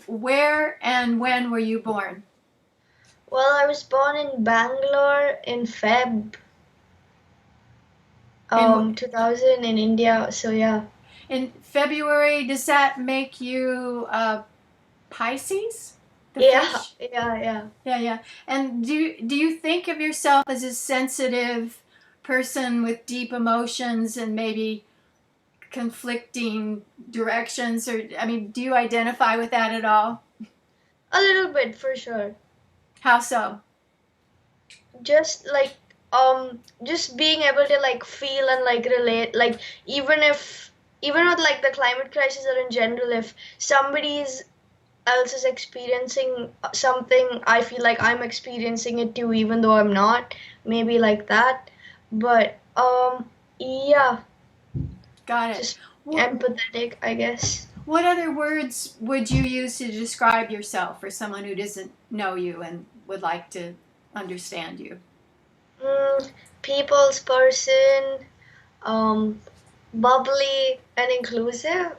Where and when were you born? Well, I was born in Bangalore in Feb In 2000 in India. So yeah. in February, does that make you Pisces? The Yeah, fish? yeah, yeah. Yeah, yeah. And do you think of yourself as a sensitive person with deep emotions and maybe conflicting directions, or I mean, do you identify with that at all? A little bit for sure. How so? Just like just being able to like feel and like relate, like even with like the climate crisis or in general, if somebody else is experiencing something, I feel like I'm experiencing it too, even though I'm not. Maybe like that. But yeah, Got it. just What empathetic, I guess. what other words would you use to describe yourself for someone who doesn't know you and would like to understand you? Mm, people's person, um, bubbly and inclusive.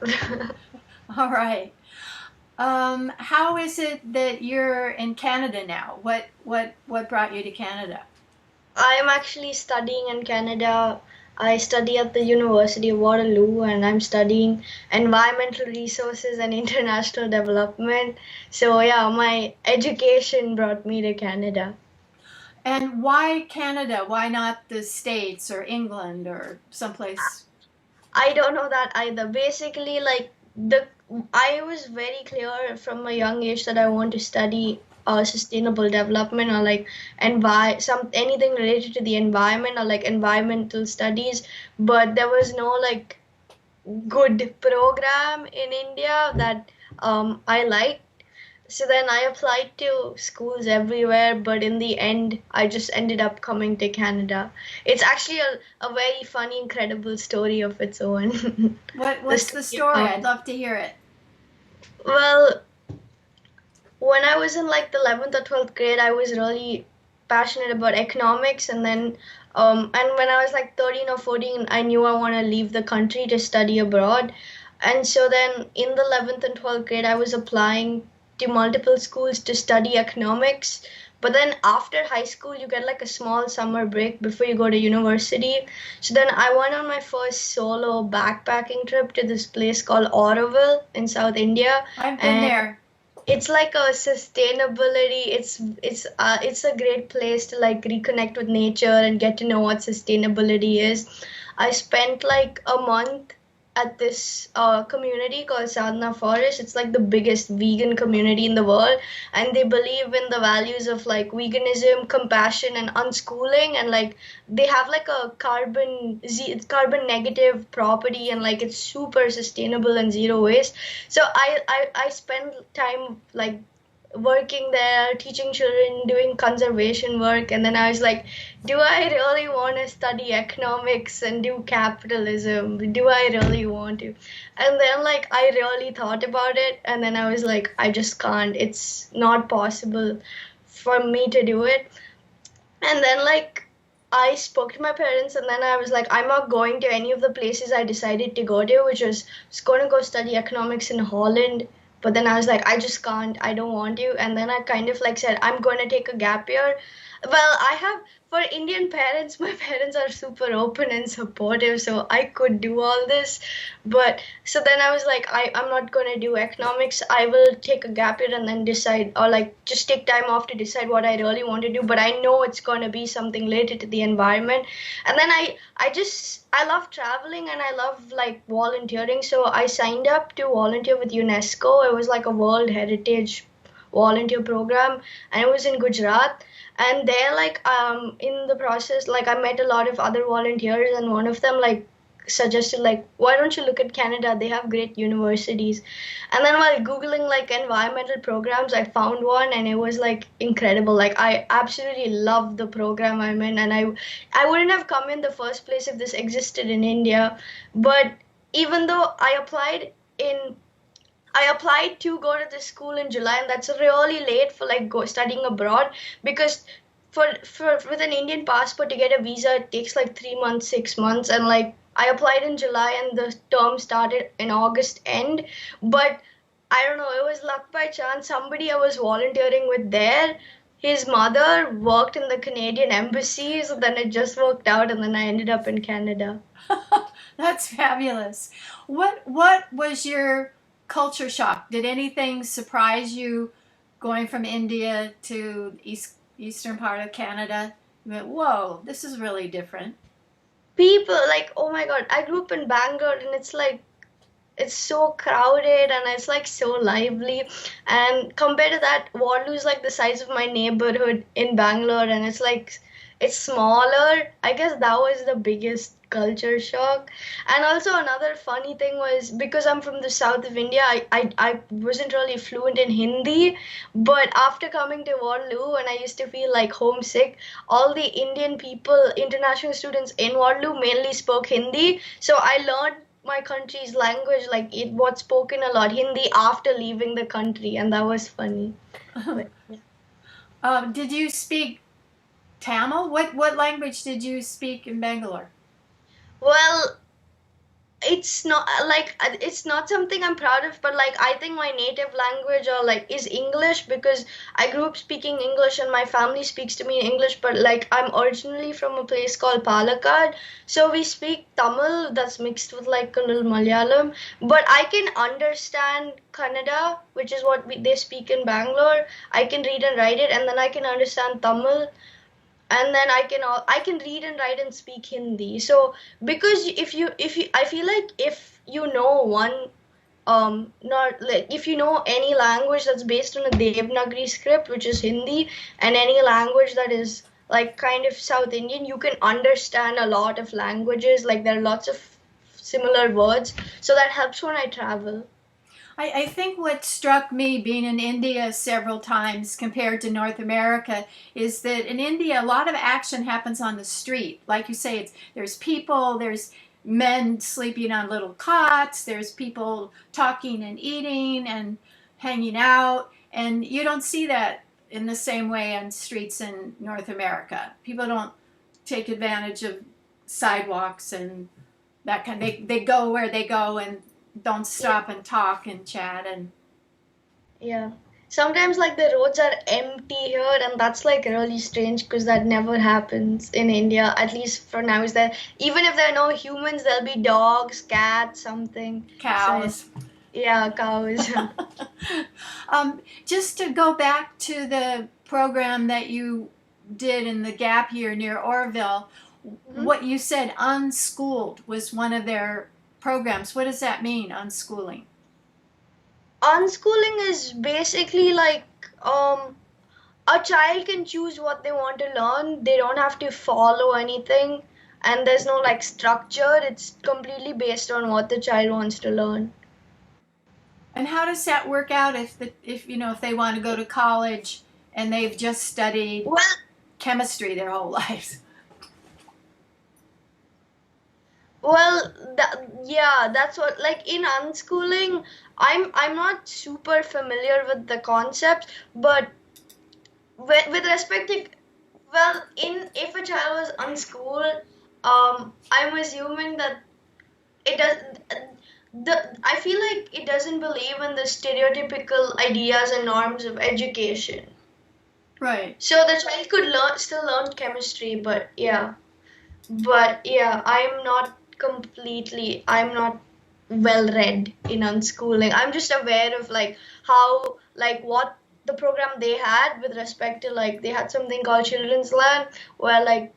All right. How is it that you're in Canada now? What brought you to Canada? I'm actually studying in Canada. I study at the University of Waterloo and I'm studying environmental resources and international development. So, yeah, my education brought me to Canada. And why Canada? Why not the States or England or someplace? I don't know that either. Basically, like the I was very clear from a young age that I want to study sustainable development or like anything related to the environment or like environmental studies, but there was no like good program in India that I liked. So then I applied to schools everywhere, but in the end, I just ended up coming to Canada. It's actually a very funny, incredible story of its own. The What's the story story? I'd of, love to hear it. well, when I was in like the 11th or 12th grade, I was really passionate about economics. And when I was like 13 or 14, I knew I want to leave the country to study abroad. And so then in the 11th and 12th grade, I was applying to multiple schools to study economics. But then after high school, you get like a small summer break before you go to university. So then I went on my first solo backpacking trip to this place called Auroville in South India. I've been And there. it's like a sustainability, it's a great place to like reconnect with nature and get to know what sustainability is. I spent like a month at this community called Sadhana Forest. It's like the biggest vegan community in the world, and they believe in the values of like veganism, compassion, and unschooling. And like they have like a carbon negative property, and like it's super sustainable and zero waste. So I spend time like working there, teaching children, doing conservation work, and then I was like, do I really want to study economics and do capitalism? Do I really want to? And then like I really thought about it, and then I was like, I just can't. It's not possible for me to do it. And then like I spoke to my parents, and then I was like, I'm not going to any of the places I decided to go to, which was going to go study economics in Holland. But then I was like, I just can't, I don't want to. And then I kind of like said, I'm going to take a gap year. Well, I have, for Indian parents, my parents are super open and supportive, so I could do all this. But so then I was like, I'm not going to do economics. I will take a gap year and then decide, or like just take time off to decide what I really want to do. But I know it's going to be something related to the environment. And then I love traveling and I love like volunteering. So I signed up to volunteer with UNESCO. It was like a World Heritage volunteer program, and it was in Gujarat. And there like in the process, like I met a lot of other volunteers, and one of them like suggested like, why don't you look at Canada, they have great universities. And then while googling like environmental programs, I found one, and it was like incredible. Like I absolutely love the program I'm in, and I wouldn't have come in the first place if this existed in India. But even though in I applied to go to this school in July, and that's really late for like studying abroad, because for with an Indian passport to get a visa, it takes like 3 months, 6 months, and like I applied in July and the term started in August end. But I don't know, it was luck by chance. Somebody I was volunteering with there, his mother worked in the Canadian embassy, so then it just worked out, and then I ended up in Canada. That's fabulous. What was your culture shock? Did anything surprise you going from India to eastern part of Canada? You went, whoa, this is really different. People, like, oh my God, I grew up in Bangalore, and it's like, it's so crowded and it's like so lively. And compared to that, Waterloo is like the size of my neighborhood in Bangalore, and it's smaller. I guess that was the biggest culture shock. And also another funny thing was, because I'm from the south of India, I wasn't really fluent in Hindi. But after coming to Waterloo, and I used to feel like homesick, all the Indian people, international students in Waterloo mainly spoke Hindi. So I learned my country's language, like it was spoken a lot Hindi after leaving the country, and that was funny. But yeah. Did you speak Tamil? What language did you speak in Bangalore? Well, it's not something I'm proud of, but like I think my native language or like is English, because I grew up speaking English and my family speaks to me in English. But like I'm originally from a place called Palakkad, so we speak Tamil that's mixed with like a little Malayalam. But I can understand Kannada, which is what they speak in Bangalore. I can read and write it, and then I can understand Tamil, and then I can read and write and speak Hindi. So because if you I feel like if you know one not like if you know any language that's based on a Devanagari script, which is Hindi, and any language that is like kind of South Indian, you can understand a lot of languages. Like there are lots of similar words, so that helps when I travel. I think what struck me being in India several times compared to North America is that in India a lot of action happens on the street. Like you say, there's people, there's men sleeping on little cots, there's people talking and eating and hanging out, and you don't see that in the same way on streets in North America. People don't take advantage of sidewalks and that kind. They go where they go and don't stop and talk and chat and Yeah. Sometimes like the roads are empty here, and that's like really strange because that never happens in India, at least for now. Is that even if there are no humans, there'll be dogs, cats, something. So cows. yeah, cows. Just to go back to the program that you did in the gap year near Orville, Mhm. what you said, unschooled, was one of their programs. What does that mean, unschooling? Unschooling is basically like a child can choose what they want to learn. They don't have to follow anything, and there's no like structure. It's completely based on what the child wants to learn. And how does that work out if you know if they want to go to college and they've just studied Well, chemistry their whole lives? Well, yeah, that's what like in unschooling, I'm not super familiar with the concept, but with respect to, well, in if a child was unschooled, I'm assuming that it does I feel like it doesn't believe in the stereotypical ideas and norms of education. Right. So the child could still learn chemistry, but yeah, I'm not well read in unschooling. I'm just aware of like how, like what the program they had with respect to like they had something called Children's Land, where like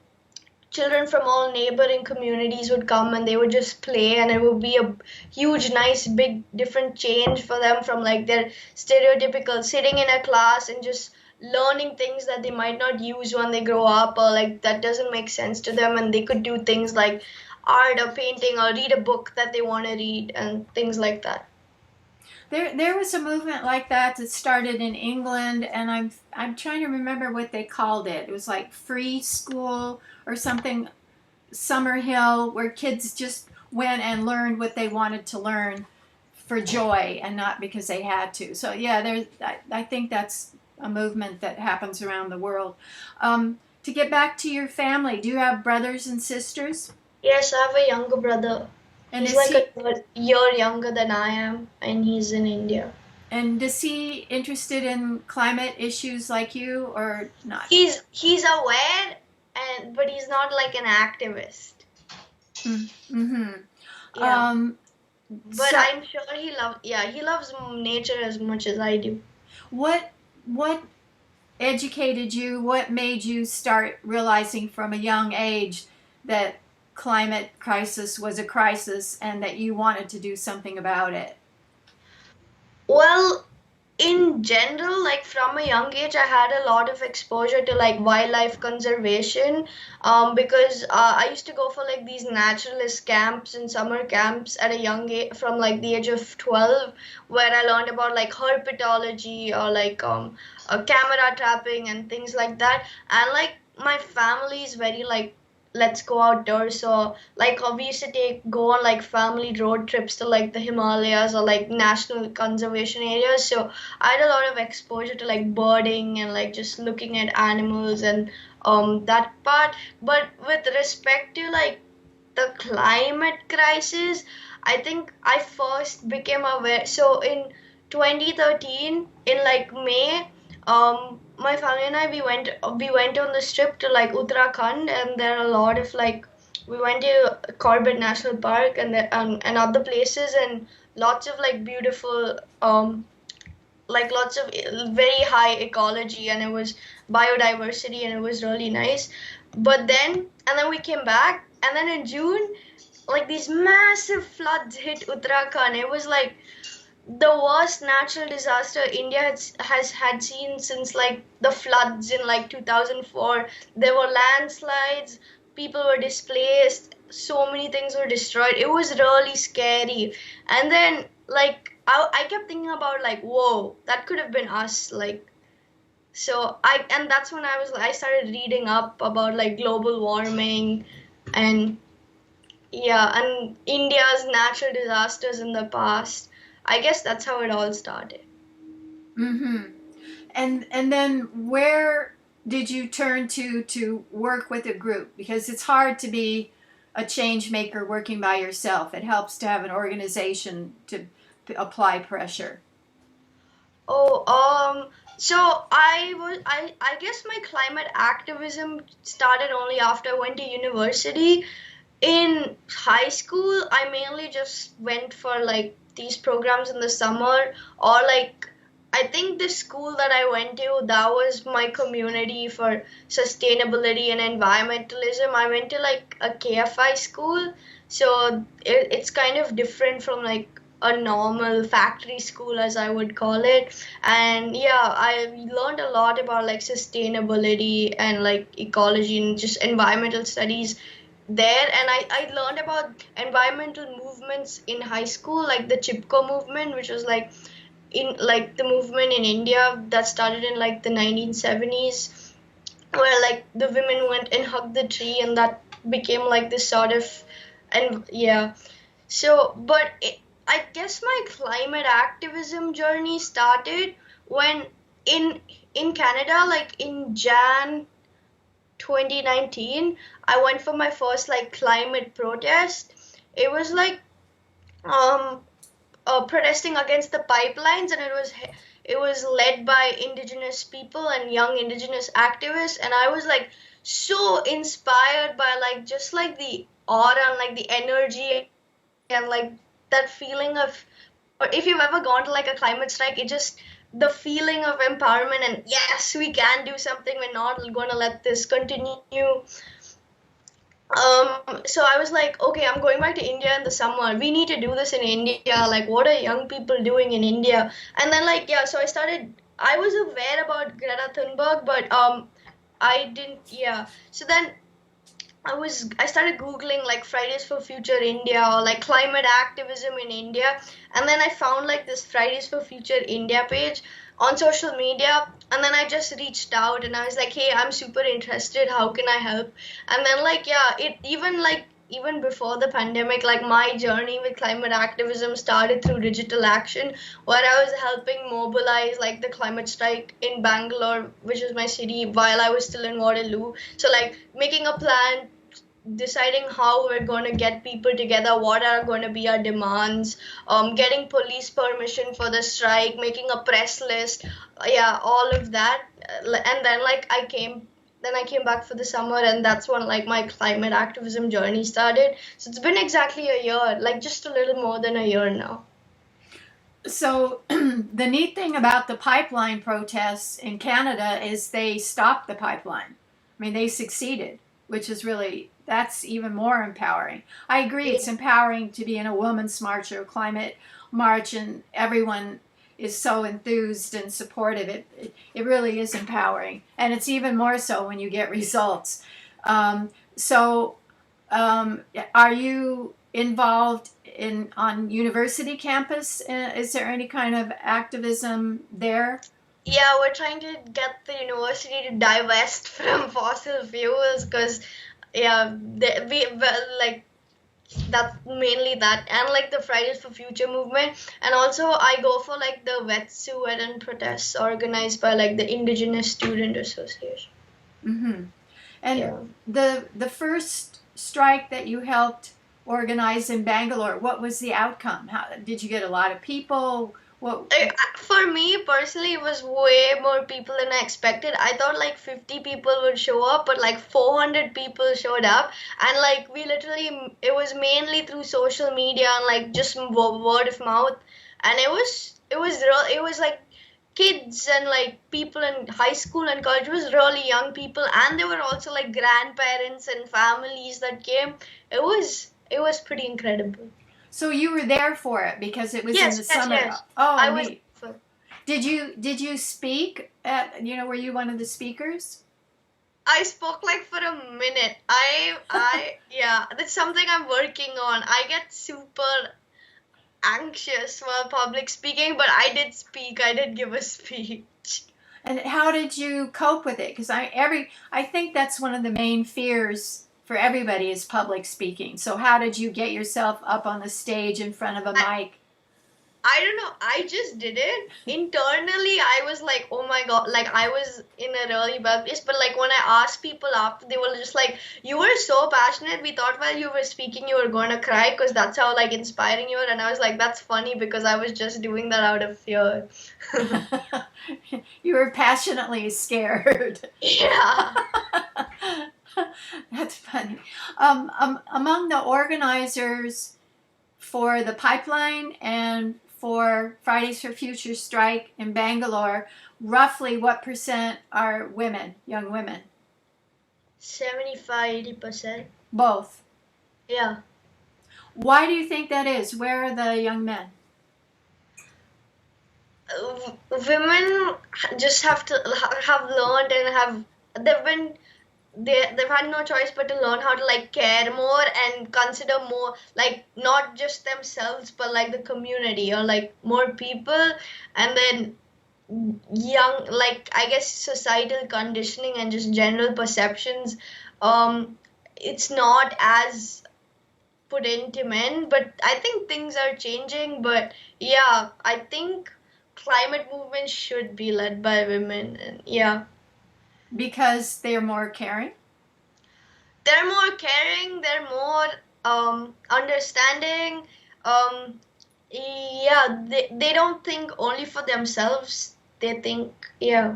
children from all neighboring communities would come and they would just play, and it would be a huge, nice, big, different change for them from like their stereotypical sitting in a class and just learning things that they might not use when they grow up, or like that doesn't make sense to them, and they could do things like art or painting or read a book that they want to read and things like that. There was a movement like that that started in England, and I'm trying to remember what they called it. It was like free school or something, Summerhill, where kids just went and learned what they wanted to learn for joy and not because they had to. So yeah, I think that's a movement that happens around the world. To get back to your family, do you have brothers and sisters? Yes, I have a younger brother. And He's is like he a year younger than I am, and he's in India. And is he interested in climate issues like you or not? He's aware, but he's not like an activist. Mm-hmm. Yeah. But So I'm sure he loves nature as much as I do. what educated you? What made you start realizing from a young age that climate crisis was a crisis and that you wanted to do something about it? Well, in general, like from a young age, I had a lot of exposure to like wildlife conservation, because I used to go for like these naturalist camps and summer camps at a young age, from like the age of 12, where I learned about like herpetology or like camera trapping and things like that. And like my family is very like, let's go outdoors. So like we used to go on like family road trips to like the Himalayas or like national conservation areas. So I had a lot of exposure to like birding and like just looking at animals and that part. But with respect to like the climate crisis, I think I first became aware. So in 2013, in like May, my family and I we went on this trip to like Uttarakhand, and there are a lot of like we went to Corbett National Park and other places, and lots of like beautiful like lots of very high ecology, and it was biodiversity, and it was really nice. But then we came back, and then in June, like these massive floods hit Uttarakhand. It was like the worst natural disaster India has had seen since like the floods in like 2004. There were landslides, people were displaced, so many things were destroyed. It was really scary. And then like I kept thinking about like, whoa, that could have been us. Like, so and that's when I started reading up about like global warming and yeah, and India's natural disasters in the past. I guess that's how it all started. Mm-hmm. And then where did you turn to work with a group? Because it's hard to be a change maker working by yourself. It helps to have an organization to apply pressure. Oh, so I guess my climate activism started only after I went to university. In high school, I mainly just went for like these programs in the summer, or like I think the school that I went to, that was my community for sustainability and environmentalism. I went to like a KFI school, so it's kind of different from like a normal factory school, as I would call it. And yeah, I learned a lot about like sustainability and like ecology and just environmental studies there. And I learned about environmental movements in high school, like the Chipko movement, which was like in like the movement in India that started in like the 1970s, where like the women went and hugged the tree, and that became like this sort of, and yeah. So, but I guess my climate activism journey started when in in Canada, like in Jan 2019, I went for my first like climate protest. It was like um protesting against the pipelines, and it was led by Indigenous people and young Indigenous activists. And I was like so inspired by like just like the aura and like the energy and like that feeling of, or if you've ever gone to like a climate strike, it just, the feeling of empowerment and yes, we can do something, we're not going to let this continue. So I was like, okay, I'm going back to India in the summer. We need to do this in India. Like, what are young people doing in India? And then, like, yeah, so I was aware about Greta Thunberg, but I didn't, yeah. So then I started Googling like Fridays for Future India or like climate activism in India. And then I found like this Fridays for Future India page on social media. And then I just reached out and I was like, hey, I'm super interested. How can I help? And then like, yeah, even before the pandemic, like my journey with climate activism started through digital action, where I was helping mobilize like the climate strike in Bangalore, which is my city, while I was still in Waterloo. So like making a plan deciding how we're going to get people together, what are going to be our demands, getting police permission for the strike, making a press list, yeah, all of that. And then like I came back for the summer, and that's when like my climate activism journey started. So it's been exactly a year, like just a little more than a year now. So the neat thing about the pipeline protests in Canada is they stopped the pipeline. I mean, they succeeded, which is really, that's even more empowering. I agree, it's empowering to be in a women's march or a climate march, and everyone is so enthused and supportive. It really is empowering. And it's even more so when you get results. So are you involved on university campus? Is there any kind of activism there? Yeah, we're trying to get the university to divest from fossil fuels because, yeah, like that's mainly that, and like the Fridays for Future movement, and also I go for like the wetsuit protests organized by like the Indigenous Student Association. Mm-hmm. And Yeah. the first strike that you helped organize in Bangalore, what was the outcome? How did you get a lot of people? What? For me personally, it was way more people than I expected. I thought like 50 people would show up, but like 400 people showed up. And like we literally, it was mainly through social media and like just word of mouth. And it was like kids and like people in high school and college. It was really young people. And there were also like grandparents and families that came. It was pretty incredible. So you were there for it because it was in Yes, the yes, summer. yes. Oh, I was. neat. Did you speak at, were you one of the speakers? I spoke like for a minute. Yeah, that's something I'm working on. I get super anxious while public speaking, but I did speak. I did give a speech. And how did you cope with it? Because I think that's one of the main fears for everybody is public speaking. So how did you get yourself up on the stage in front of a mic? I don't know. I just did it. Internally, I was like, oh my God, like I was in a really bad place. But like when I asked people after, they were just like, you were so passionate. We thought while you were speaking, you were going to cry because that's how like inspiring you were. And I was like, that's funny because I was just doing that out of fear. You were passionately scared. Yeah. That's funny. Among the organizers for the pipeline and for Fridays for Future strike in Bangalore, roughly what percent are women, young women? 75-80%. Both. Yeah. Why do you think that is? Where are the young men? Women just have to have learned and they've had no choice but to learn how to like care more and consider more like not just themselves but like the community or like more people. And then young, like I guess societal conditioning and just general perceptions, it's not as put into men, but I think things are changing. But yeah, I think climate movement should be led by women, and yeah. Because they're more caring? They're more caring, they're more understanding. Yeah, they don't think only for themselves. They think, yeah.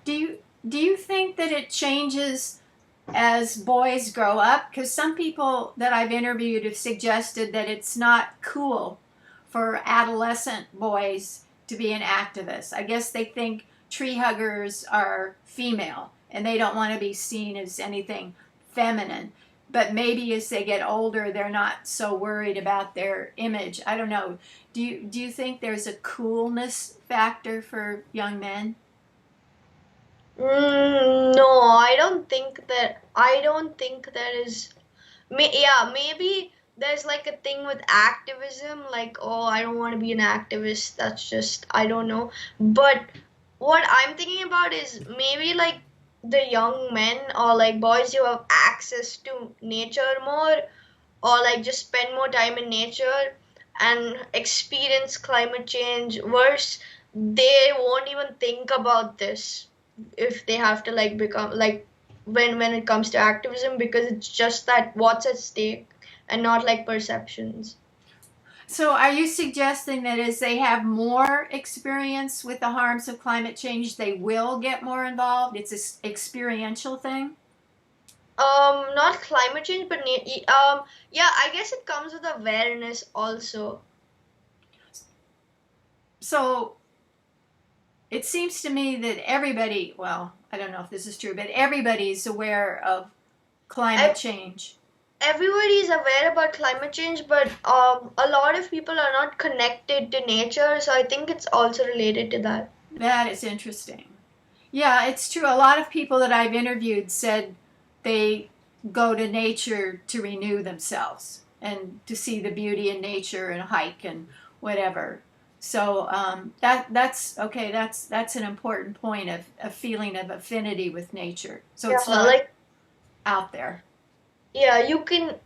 Do you think that it changes as boys grow up? Because some people that I've interviewed have suggested that it's not cool for adolescent boys to be an activist. I guess they think tree huggers are female and they don't want to be seen as anything feminine. But maybe as they get older, they're not so worried about their image. I don't know. Do you think there's a coolness factor for young men? No, I don't think that. I don't think there is. Yeah, maybe there's like a thing with activism, like, oh, I don't want to be an activist. That's just, I don't know. But what I'm thinking about is maybe like the young men or like boys who have access to nature more or like just spend more time in nature and experience climate change worse, they won't even think about this if they have to like become like when it comes to activism, because it's just that what's at stake and not like perceptions. So are you suggesting that as they have more experience with the harms of climate change, they will get more involved? It's an experiential thing? Not climate change, but yeah, I guess it comes with awareness also. So it seems to me that everybody, well, I don't know if this is true, but everybody's aware of climate change. Everybody is aware about climate change, but a lot of people are not connected to nature, so I think it's also related to that. That is interesting. Yeah, it's true. A lot of people that I've interviewed said they go to nature to renew themselves and to see the beauty in nature and hike and whatever. So that's okay. That's an important point of a feeling of affinity with nature. So Yeah, it's not like out there. yeah, you can.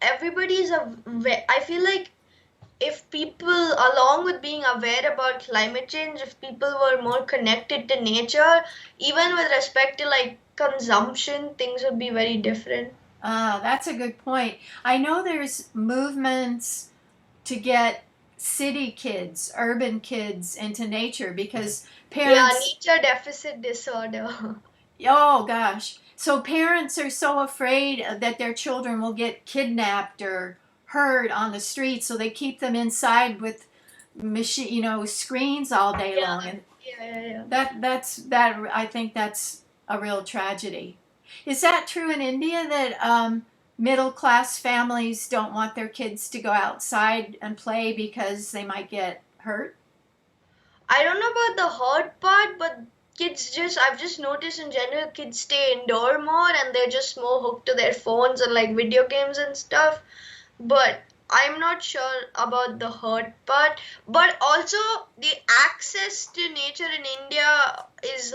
Everybody's I feel like if people, along with being aware about climate change, if people were more connected to nature, even with respect to like consumption, things would be very different. That's a good point. I know there's movements to get city kids, urban kids into nature because Yeah, parents, nature deficit disorder. oh gosh. So parents are so afraid that their children will get kidnapped or hurt on the street, so they keep them inside with machine, screens all day Yeah, long. And yeah. that I think that's a real tragedy. Is that true in India that middle class families don't want their kids to go outside and play because they might get hurt? I don't know about the hurt part, but I've just noticed in general, kids stay indoor more and they're just more hooked to their phones and like video games and stuff. But I'm not sure about the hurt part. But also, the access to nature in India is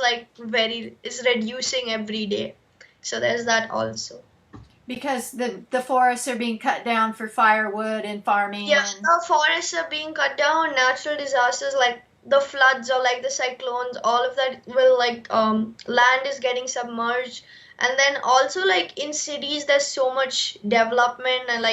is reducing every day. So there's that also. Because the forests are being cut down for firewood and farming Yeah, and the forests are being cut down. Natural disasters like the floods or like the cyclones, all of that will land is getting submerged. And then also like in cities, there's so much development and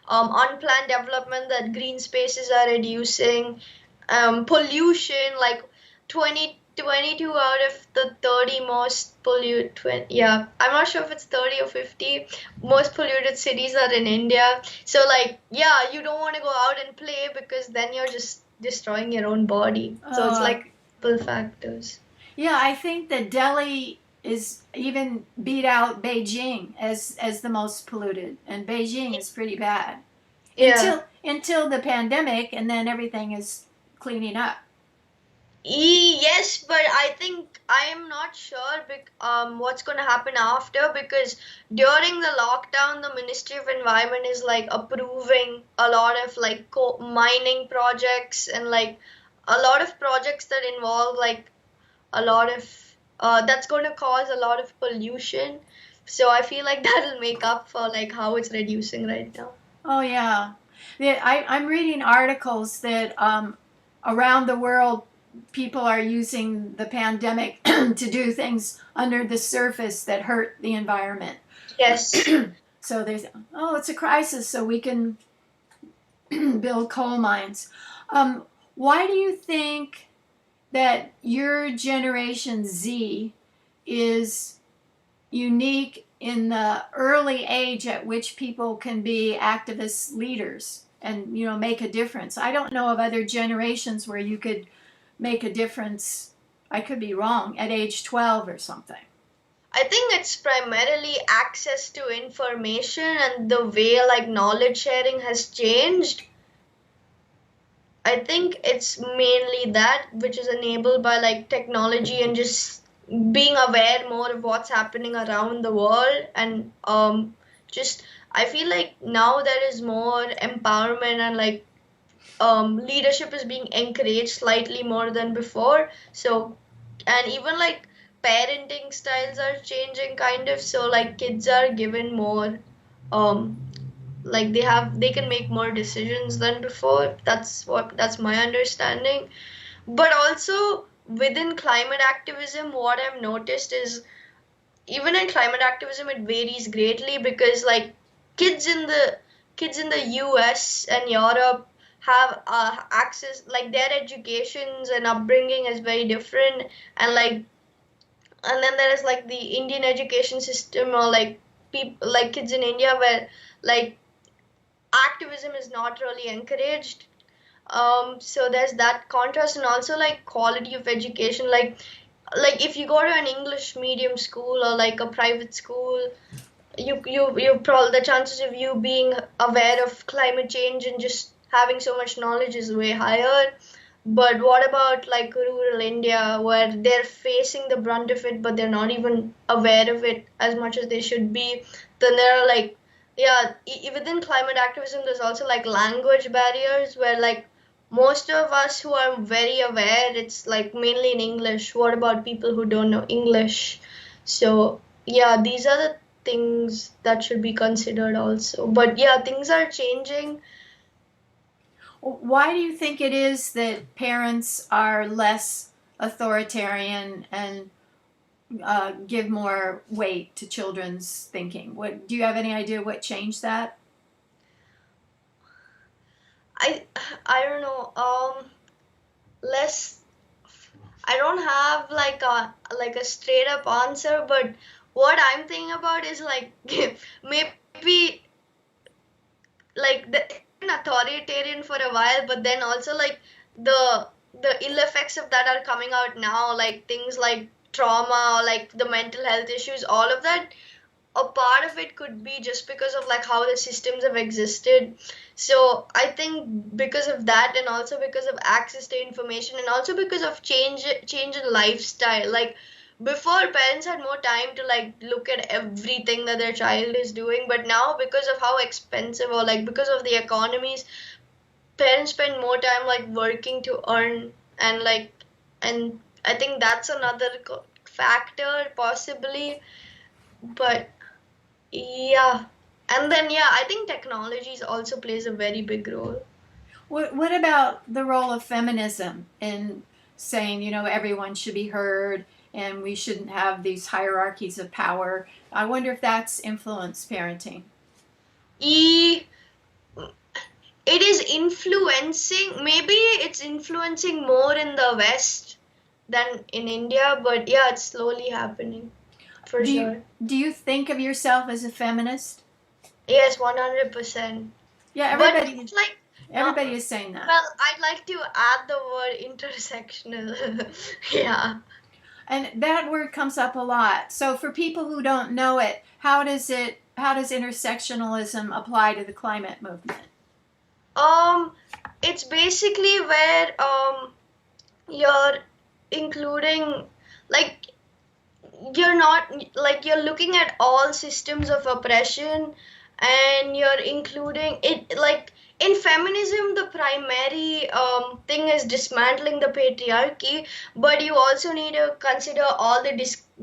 unplanned development that green spaces are reducing. Pollution, like 22 out of the 30 most polluted, yeah, I'm not sure if it's 30 or 50 most polluted cities are in India. So like, yeah, you don't want to go out and play because then you're just destroying your own body. So it's uh, like multiple factors. yeah, I think that Delhi is even beat out Beijing as the most polluted, and Beijing is pretty bad Yeah. until the pandemic, and then everything is cleaning up. Yes, but I think I am not sure what's going to happen after, because during the lockdown, the Ministry of Environment is like approving a lot of like mining projects and like a lot of projects that involve like a lot of that's going to cause a lot of pollution. So I feel like that'll make up for like how it's reducing right now. Oh yeah, I'm reading articles that around the world people are using the pandemic to do things under the surface that hurt the environment. Yes. So there's, oh, it's a crisis, so we can build coal mines. Why do you think that your generation Z is unique in the early age at which people can be activist leaders and make a difference? I don't know of other generations where you could make a difference. I could be wrong, at age 12 or something. I think it's primarily access to information and the way like knowledge sharing has changed. I think it's mainly that, which is enabled by like technology and just being aware more of what's happening around the world. And just I feel like now there is more empowerment and like leadership is being encouraged slightly more than before. So, and even like parenting styles are changing kind of. So like kids are given more um like they can make more decisions than before. That's my understanding. But also within climate activism, what I've noticed is even in climate activism it varies greatly, because like kids in the kids in the US and Europe have access, like their educations and upbringing is very different, and like, and then there is like the Indian education system, or like people like kids in India where like activism is not really encouraged. So there's that contrast, and also like quality of education, like if you go to an English medium school or like a private school, you probably, the chances of you being aware of climate change and just having so much knowledge is way higher. But what about like rural India, where they're facing the brunt of it, but they're not even aware of it as much as they should be? Then there are like, yeah, within climate activism, there's also like language barriers, where like most of us who are very aware, it's like mainly in English. What about people who don't know English? So yeah, these are the things that should be considered also. But yeah, things are changing. Why do you think it is that parents are less authoritarian and give more weight to children's thinking? What do you have any idea what changed that? I I don't know. Less. I don't have like a straight up answer, but what I'm thinking about is like maybe like the authoritarian for a while, but then also like the ill effects of that are coming out now, like things like trauma or like the mental health issues, all of that. A part of it could be just because of like how the systems have existed. So I think because of that, and also because of access to information, and also because of change in lifestyle, like before parents had more time to like look at everything that their child is doing, but now because of how expensive, or like because of the economies, parents spend more time like working to earn, and like, and I think that's another factor possibly. But yeah. And then, yeah, I think technologies also plays a very big role. What about the role of feminism in saying, everyone should be heard and we shouldn't have these hierarchies of power? I wonder if that's influenced parenting. E, it is influencing, maybe it's influencing more in the West than in India, but yeah, it's slowly happening for Do you sure. do you think of yourself as a feminist? Yes, 100%. Yeah, But everybody it's like, not, everybody is saying that. well, I'd like to add the word intersectional. Yeah. And that word comes up a lot. So for people who don't know it, how does intersectionalism apply to the climate movement? Um, it's basically where you're including, like, you're not, like, you're looking at all systems of oppression, and you're including it, like in feminism the primary thing is dismantling the patriarchy, but you also need to consider all the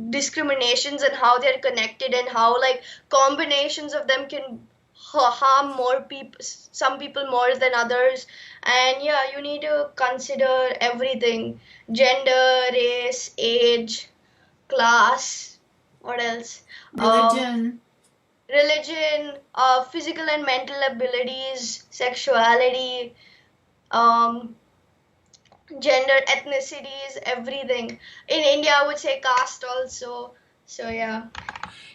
discriminations and how they're connected, and how like combinations of them can harm more people, some people more than others. And yeah, you need to consider everything: gender, race, age, class, what else? Um, Religion. religion, physical and mental abilities, sexuality, um, gender, ethnicities, everything. In India, I would say caste also. So yeah.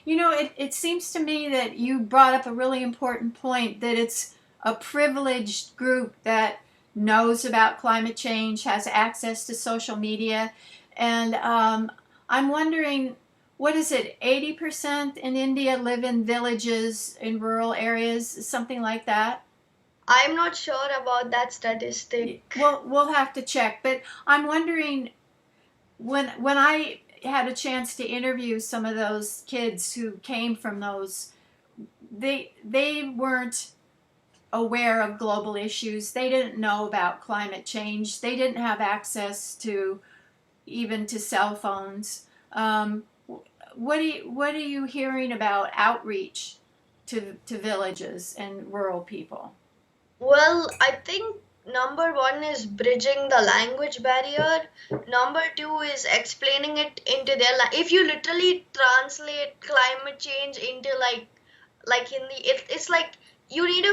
It seems to me that you brought up a really important point that it's a privileged group that knows about climate change, has access to social media. And I'm wondering, what is it, 80% in India live in villages, in rural areas, something like that? I'm not sure about that statistic. Well, we'll have to check. But I'm wondering, when I had a chance to interview some of those kids who came from those, they weren't aware of global issues. They didn't know about climate change. They didn't have access to even to cell phones. What are you hearing about outreach to villages and rural people? Well, I think number one is bridging the language barrier. Number two is explaining it into their if you literally translate climate change into like Hindi, it's like you need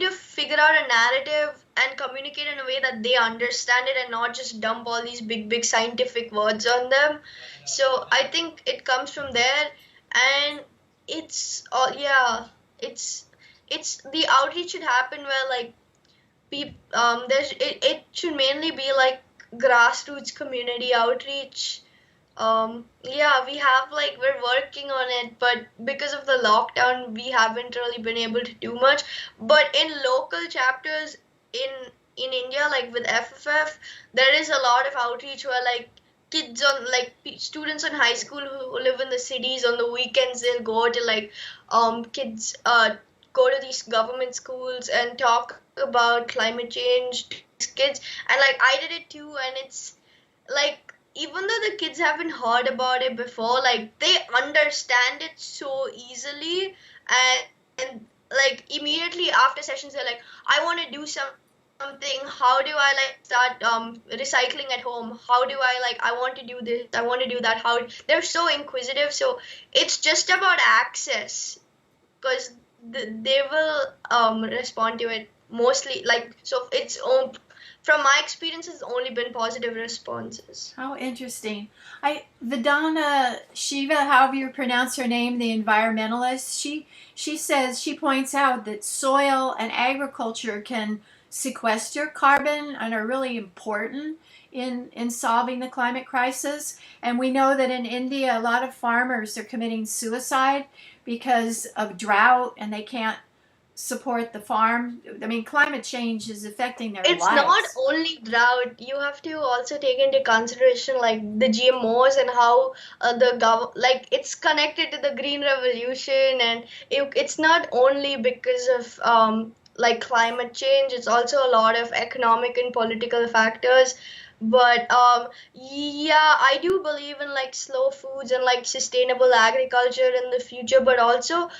to figure out a narrative and communicate in a way that they understand it and not just dump all these big scientific words on them. So I think it comes from there, and it's yeah, it's it's the outreach should happen where like it should mainly be like grassroots community outreach. Yeah, we have like we're working on it, but because of the lockdown, we haven't really been able to do much. But in local chapters in India, like with FFF, there is a lot of outreach where like kids on like students in high school who live in the cities on the weekends, they'll go to like kids go to these government schools and talk about climate change to these kids. And like I did it too, and it's like even though the kids haven't heard about it before, like they understand it so easily, and like immediately after sessions they're like, I want to do something. How do I like start recycling at home? How do I like I want to do this, I want to do that. How they're so inquisitive. So it's just about access, because they will respond to it mostly like so it's from my experience it's only been positive responses. How interesting. Vidana Shiva, however you pronounce her name, the environmentalist, she says, she points out that soil and agriculture can sequester carbon and are really important in solving the climate crisis. And we know that in India, a lot of farmers are committing suicide because of drought and they can't support the farm. I mean, climate change is affecting their It's lives. not only drought. You have to also take into consideration like the GMOs and how like it's connected to the Green Revolution, and it's not only because of like climate change. It's also a lot of economic and political factors. But yeah, I do believe in like slow foods and like sustainable agriculture in the future, but also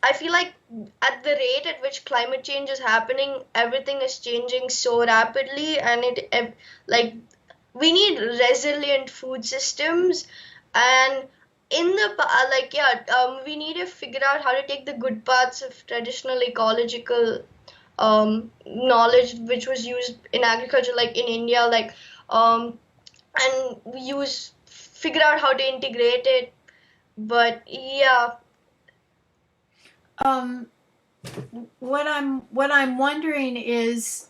I feel like at the rate at which climate change is happening, everything is changing so rapidly, and like we need resilient food systems, and in the like yeah, we need to figure out how to take the good parts of traditional ecological knowledge which was used in agriculture, like in India, like and we figure out how to integrate it. But yeah. What I'm wondering is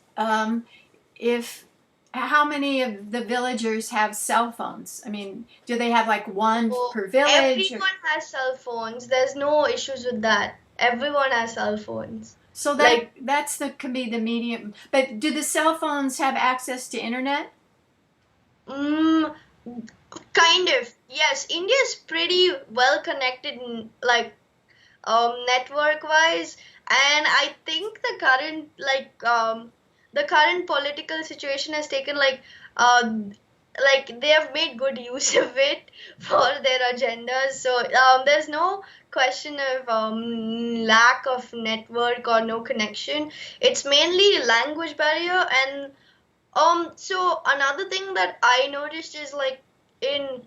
if how many of the villagers have cell phones? I mean, do they have like one per village? Everyone has cell phones. There's no issues with that. Everyone has cell phones. So that's can be the medium. But do the cell phones have access to internet? Mm, kind of. Yes, India is pretty well connected, like network wise, and I think the current political situation has taken like they have made good use of it for their agendas. So there's no question of lack of network or no connection. It's mainly language barrier. And so another thing that I noticed is like in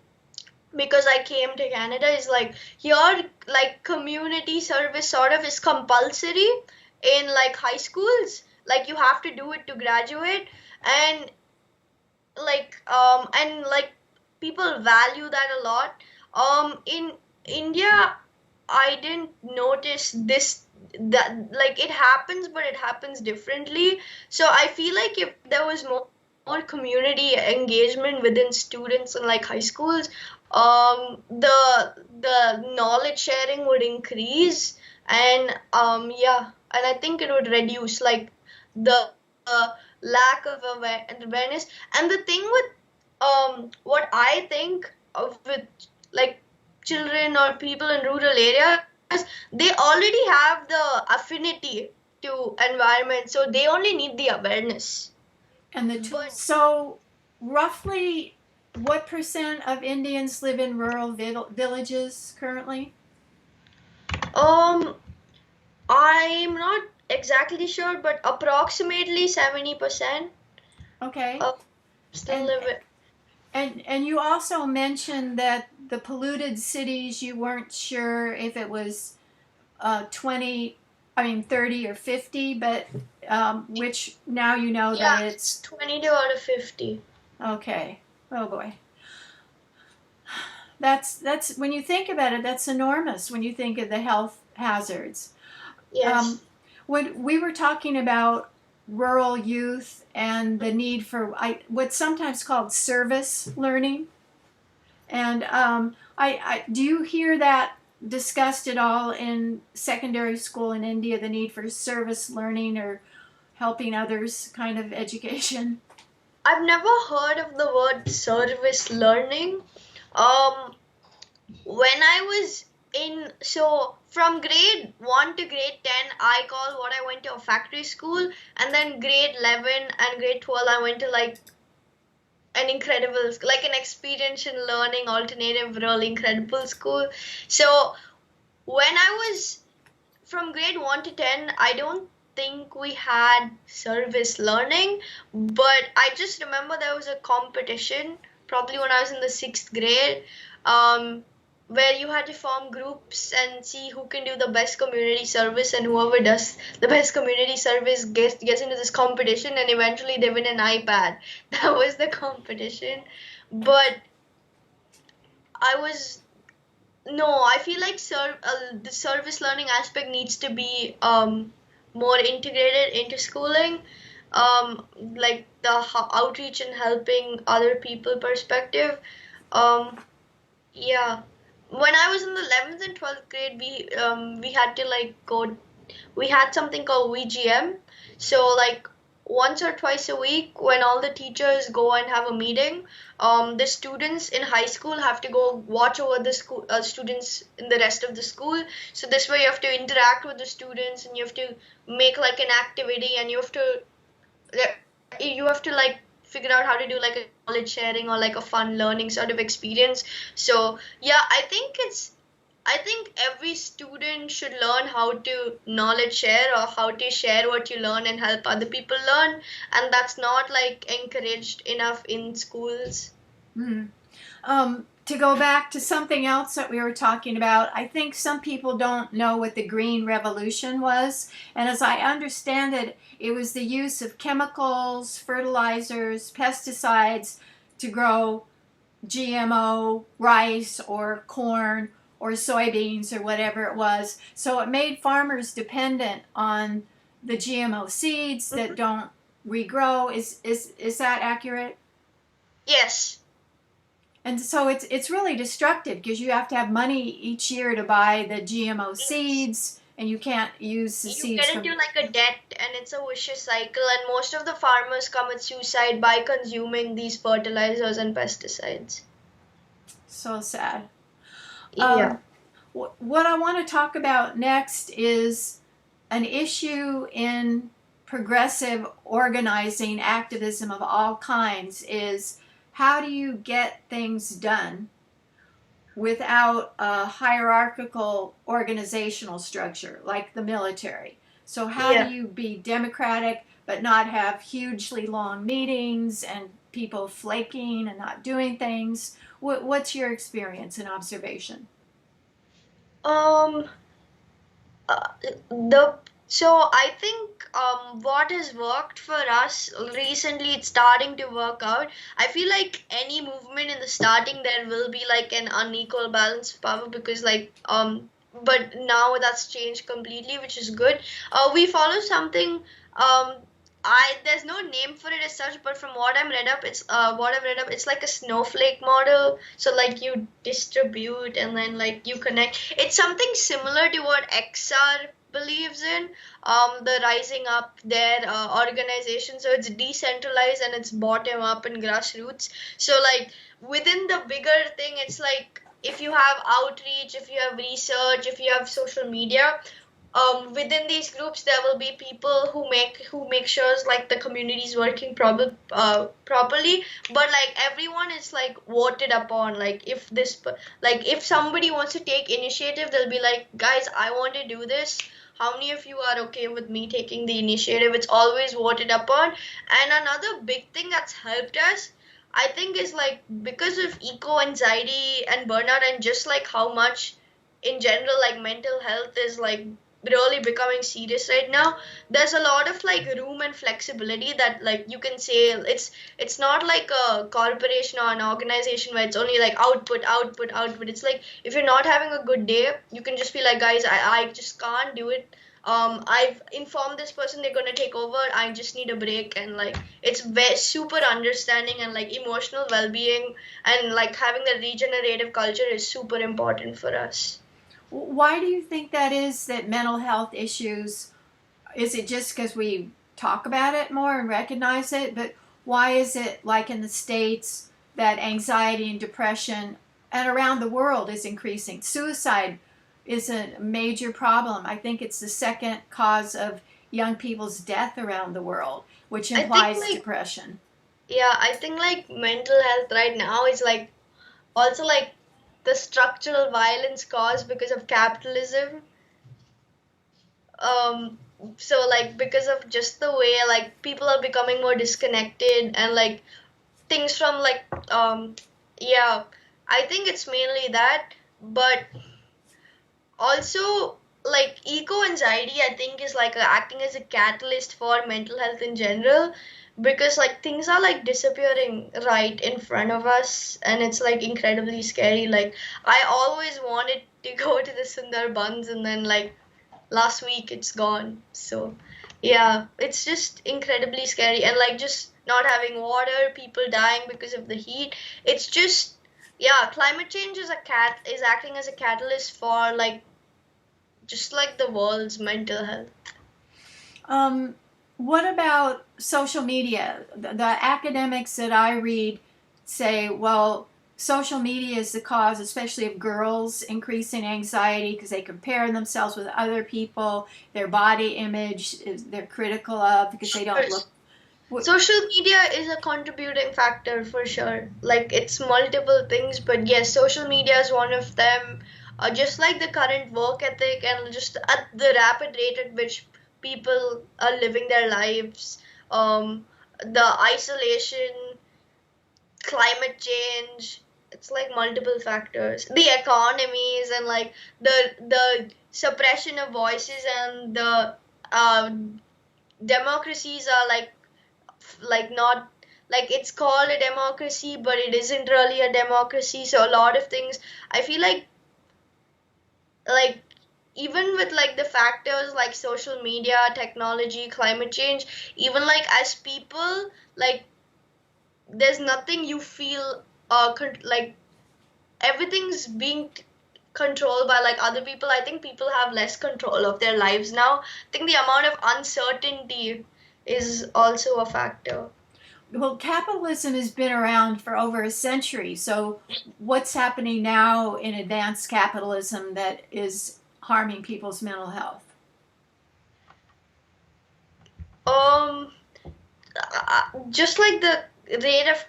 because I came to Canada is like here like community service sort of is compulsory in like high schools. Like you have to do it to graduate, and like people value that a lot. In India, I didn't notice this that like it happens, but it happens differently. So I feel like if there was more community engagement within students in like high schools, the knowledge sharing would increase, and yeah, and I think it would reduce like the lack of awareness. And the thing with what I think of with like children or people in rural areas, they already have the affinity to environment, so they only need the awareness. And the tools. So roughly what percent of Indians live in rural villages currently? Um, I'm not exactly sure, but approximately 70% Okay. of still And live it. and you also mentioned that the polluted cities, you weren't sure if it was 20, I mean 30 or 50, but which now you know Yeah, that it's it's 22 out of 50. okay. Oh boy. That's when you think about it, that's enormous when you think of the health hazards. Yes. Um, when we were talking about rural youth and the need for what's sometimes called service learning, and I do you hear that discussed at all in secondary school in India, the need for service learning or helping others kind of education? I've never heard of the word service learning. Um, when I was so from grade 1 to grade 10, I call what I went to a factory school, and then grade 11 and grade 12, I went to like like an experiential learning alternative, really incredible school. So when I was from grade 1 to 10, I don't think we had service learning, but I just remember there was a competition, probably when I was in the sixth grade, um, where you had to form groups and see who can do the best community service, and whoever does the best community service gets into this competition, and eventually they win an iPad. That was the competition. But I was no, I feel like the service learning aspect needs to be more integrated into schooling, like the outreach and helping other people perspective. Um, yeah, when I was in the 11th and 12th grade, we had to like go we had something called VGM. So like once or twice a week, when all the teachers go and have a meeting, the students in high school have to go watch over the school students in the rest of the school. So this way, you have to interact with the students, and you have to make like an activity, and you have to like figure out how to do like a knowledge sharing or like a fun learning sort of experience. So yeah, I think every student should learn how to knowledge share, or how to share what you learn and help other people learn, and that's not like encouraged enough in schools. Hmm. To go back to something else that we were talking about, I think some people don't know what the Green Revolution was. And as I understand it, it was the use of chemicals, fertilizers, pesticides to grow GMO rice or corn or soybeans or whatever it was. So it made farmers dependent on the GMO seeds that Mhm. don't regrow. Is that accurate? Yes. And so it's really destructive because you have to have money each year to buy the GMO Yes. seeds, and you can't use the You seeds get into from. like a debt, and it's a vicious cycle, and most of the farmers commit suicide by consuming these fertilizers and pesticides. So sad. Yeah. Um, what I want to talk about next is an issue in progressive organizing activism of all kinds is how do you get things done without a hierarchical organizational structure like the military. So, how do Yeah. you be democratic but not have hugely long meetings and people flaking and not doing things? What's your experience and observation? Um, Uh, the so I think what has worked for us recently, it's starting to work out. I feel like any movement in the starting, there will be like an unequal balance of power, because like but now that's changed completely, which is good. We follow something, I there's no name for it as such, but from what I've read up, it's like a snowflake model. So like you distribute and then like you connect. It's something similar to what XR believes in, the rising up their organization. So it's decentralized and it's bottom up and grassroots. So like within the bigger thing, it's like if you have outreach, if you have research, if you have social media, within these groups there will be people who make sure like the community is working properly, but like everyone is like voted upon. Like like if somebody wants to take initiative, they'll be like, guys, I want to do this, how many of you are okay with me taking the initiative? It's always voted upon. And another big thing that's helped us, I think, is like because of eco anxiety and burnout, and just like how much in general like mental health is like really becoming serious right now. There's a lot of like room and flexibility that like you can say it's not like a corporation or an organization where it's only like output output output. It's like if you're not having a good day, you can just be like, guys, I just can't do it. I've informed this person they're gonna take over, I just need a break. And like it's super understanding, and like emotional well-being and like having a regenerative culture is super important for us. Why do you think that is, that mental health issues, is it just because we talk about it more and recognize it? But why is it like in the States that anxiety and depression and around the world is increasing? Suicide is a major problem. I think it's the second cause of young people's death around the world, which I think implies like depression. Yeah, I think like mental health right now is like also like the structural violence caused because of capitalism. Um, so like because of just the way like people are becoming more disconnected, and like things from like yeah, I think it's mainly that. But also like eco anxiety, I think, is like acting as a catalyst for mental health in general, because like things are like disappearing right in front of us, and it's like incredibly scary. Like I always wanted to go to the Sundarbans, and then like last week it's gone. So yeah, it's just incredibly scary. And like just not having water, people dying because of the heat. It's just, yeah, climate change is acting as a catalyst for like just like the world's mental health. Um, what about social media? The academics that I read say, well, social media is the cause, especially of girls, increasing anxiety because they compare themselves with other people. Their body image is they're critical of because they don't look. Social media is a contributing factor for sure. Like it's multiple things, but yes, social media is one of them. Just like the current work ethic, and just at the rapid rate at which people are living their lives, the isolation, climate change, it's like multiple factors. The economies, and like the suppression of voices, and the uh, democracies are like not like it's called a democracy, but it isn't really a democracy. So a lot of things, I feel like even with like the factors like social media, technology, climate change, even like as people, like there's nothing you feel like everything's being controlled by like other people. I think people have less control of their lives now. I think the amount of uncertainty is also a factor. Well, capitalism has been around for over a century. So, what's happening now in advanced capitalism that is harming people's mental health? Um, just like the rate of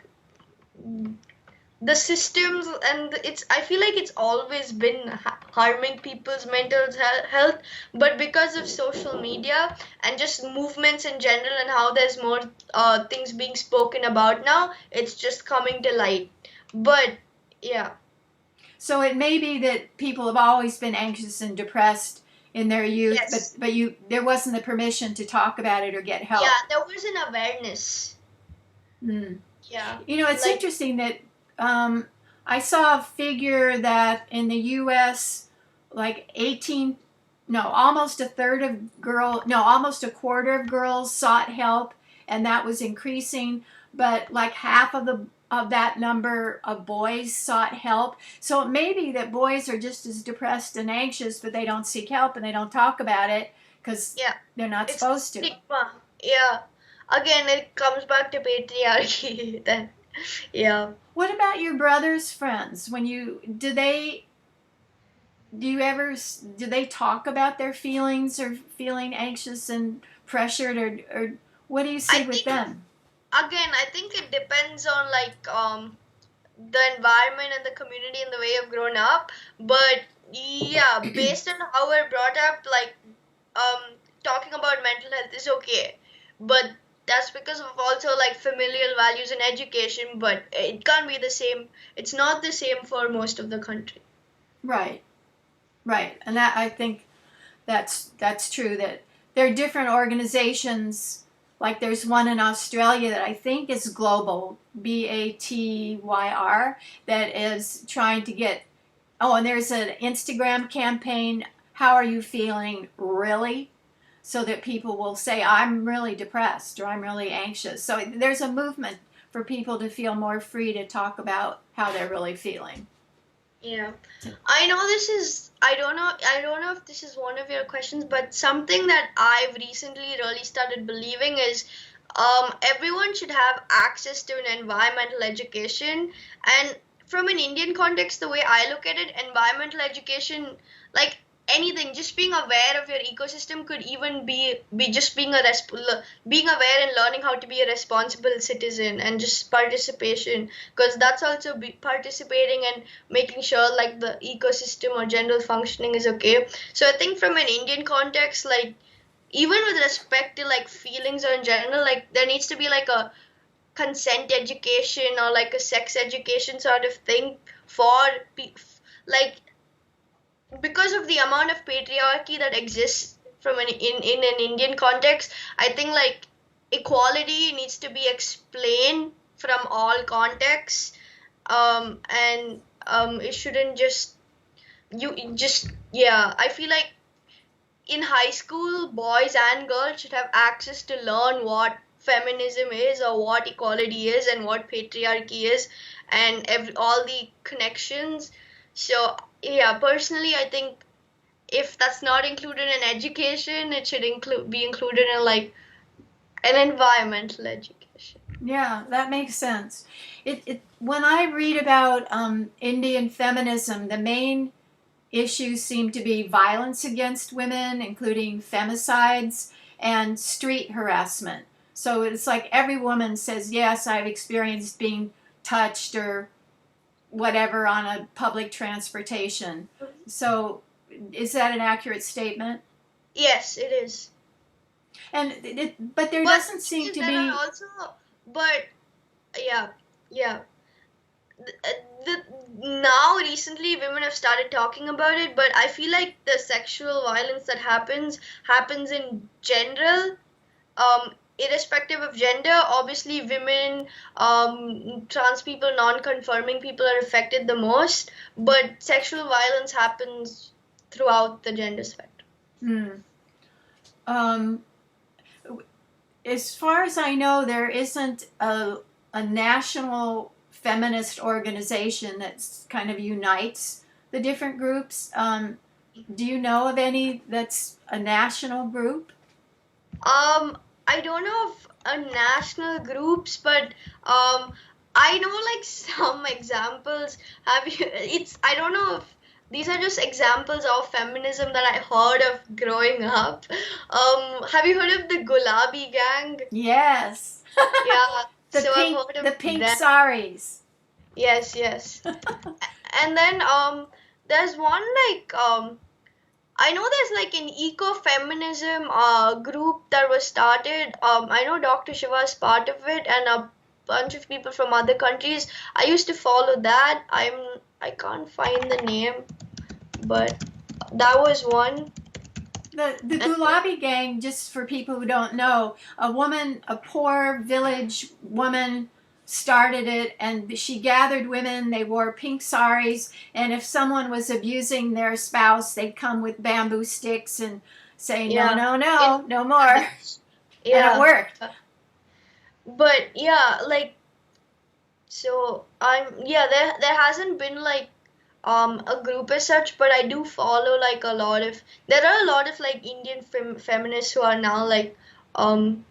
the systems, and it's, I feel like it's always been harming people's mental health, but because of social media and just movements in general, and how there's more things being spoken about now, it's just coming to light. But yeah. So it may be that people have always been anxious and depressed in their youth, Yes. but there wasn't the permission to talk about it or get Yeah, help. there was an awareness. Mm. Yeah. You know, it's Like, interesting that I saw a figure that in the U.S., like 18, no, almost a third of girl, no, almost a quarter of girls sought help, and that was increasing. But like half of that number of boys sought help. So it may be that boys are just as depressed and anxious, but they don't seek help and they don't talk about it because yeah, they're not it's the supposed to. stigma. Yeah. Again, it comes back to patriarchy then. Yeah. What about your brother's friends? When you do they do they talk about their feelings or feeling anxious and pressured, or what do you I see with think them? again, I think it depends on like the environment and the community and the way you've grown up. But yeah, based on how we're brought up, like talking about mental health is okay. But that's because of also like familial values and education, but it can't be the same. It's not the same for most of the country. Right, right, and that I think that's true. That there are different organizations. Like there's one in Australia that I think is global, BATYR, that is trying to get. Oh, and there's an Instagram campaign. How are you feeling, really? So that people will say, I'm really depressed or I'm really anxious. So there's a movement for people to feel more free to talk about how they're really feeling. Yeah. I know this is, I don't know if this is one of your questions, but something that I've recently really started believing is everyone should have access to an environmental education. And from an Indian context, the way I look at it, environmental education, like anything, just being aware of your ecosystem could even be just being aware and learning how to be a responsible citizen and just participation, because that's also participating and making sure like the ecosystem or general functioning is okay. So I think from an Indian context, like even with respect to like feelings or in general, like there needs to be like a consent education or like a sex education sort of thing for like because of the amount of patriarchy that exists from in an Indian context. I think like equality needs to be explained from all contexts, and it shouldn't just yeah. I feel like in high school, boys and girls should have access to learn what feminism is or what equality is and what patriarchy is and all the connections. So yeah, personally, I think if that's not included in education, it should be included in like an environmental education. Yeah, that makes sense. When I read about Indian feminism, the main issues seem to be violence against women, including femicides and street harassment. So it's like every woman says, yes, I've experienced being touched or whatever on a public transportation. So is that an accurate statement? Yes, it is. But there But doesn't seem to there are be. also, but yeah, yeah. The, now recently women have started talking about it, but I feel like the sexual violence that happens in general, irrespective of gender. Obviously women, trans people, non-conforming people are affected the most, but sexual violence happens throughout the gender spectrum. Hmm. Um, as far as I know, there isn't a national feminist organization that kind of unites the different groups. Do you know of any that's a national group? I don't know of national groups, but I know like some examples. Have you? It's I don't know if these are just examples of feminism that I heard of growing up. Have you heard of the Gulabi gang? Yes. Yeah, the so I've pink heard the of pink them. saris. Yes, yes. And then there's one like I know there's like an ecofeminism group that was started. I know Dr. Shiva is part of it, and a bunch of people from other countries. I used to follow that. I can't find the name, but that was one. The And then, Gulabi gang, just for people who don't know, a poor village woman started it, and she gathered women. They wore pink saris, and if someone was abusing their spouse, they'd come with bamboo sticks and say, no, yeah, no, in no, no more. And it yeah, worked. but yeah, like so yeah, there hasn't been like a group as such, but I do follow like a lot of there are a lot of like Indian feminists who are now like um